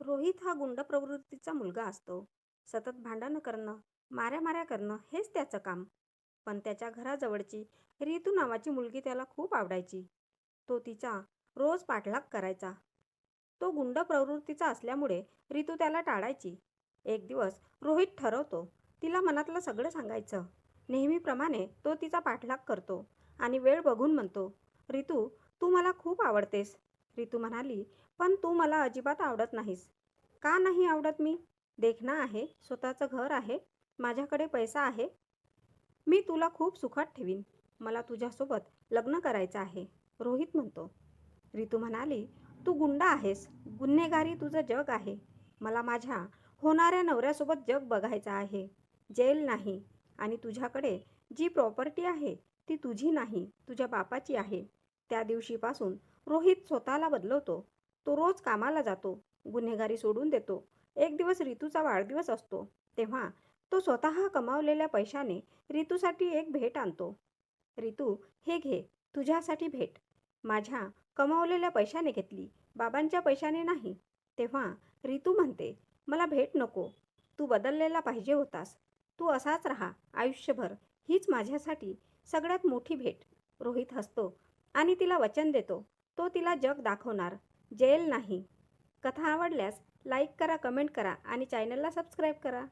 रोहित हा गुंड प्रवृत्तीचा मुलगा असतो. सतत भांडणं करणं, माऱ्या करणं हेच त्याचं काम. पण त्याच्या घराजवळची रितू नावाची मुलगी त्याला खूप आवडायची. तो तिचा रोज पाठलाग करायचा. तो गुंड प्रवृत्तीचा असल्यामुळे रितू त्याला टाळायची. एक दिवस रोहित ठरवतो तिला मनातलं सगळं सांगायचं. नेहमीप्रमाणे तो तिचा पाठलाग करतो आणि वेळ बघून म्हणतो, रितू, तू मला खूप आवडतेस. रितू म्हणाली, पण तू मला अजिबात आवडत नाहीस. का नाही आवडत मी? देखणा आहे, स्वतःचं घर आहे, माझ्याकडे पैसा आहे. मी तुला खूप सुखात ठेवीन. मला तुझ्यासोबत लग्न करायचं आहे, रोहित म्हणतो. रितू म्हणाली, तू गुंड आहेस, गुन्हेगारी तुझं जग आहे. मला माझ्या होणाऱ्या नवऱ्यासोबत जग बघायचं आहे, जेल नाही. आणि तुझ्याकडे जी प्रॉपर्टी आहे ती तुझी नाही, तुझ्या बापाची आहे. त्या दिवशीपासून रोहित स्वतःला बदलवतो. तो रोज कामाला जातो, गुन्हेगारी सोडून देतो. एक दिवस रितूचा वाढदिवस असतो, तेव्हा तो स्वतः कमावलेल्या पैशाने रितूसाठी एक भेट आणतो. रितू, हे घे, तुझ्यासाठी भेट. माझ्या कमावलेल्या पैशाने घेतली, बाबांच्या पैशाने नाही. तेव्हा रितू म्हणते, मला भेट नको. तू बदललेला पाहिजे होतास. तू असाच राहा आयुष्यभर. हीच माझ्यासाठी सगळ्यात मोठी भेट. रोहित हसतो आणि तिला वचन देतो, तो तिला जग दाखवणार, जेल नाही. कथा आवडल्यास लाईक करा, कमेंट करा आणि चॅनलला सबस्क्राईब करा.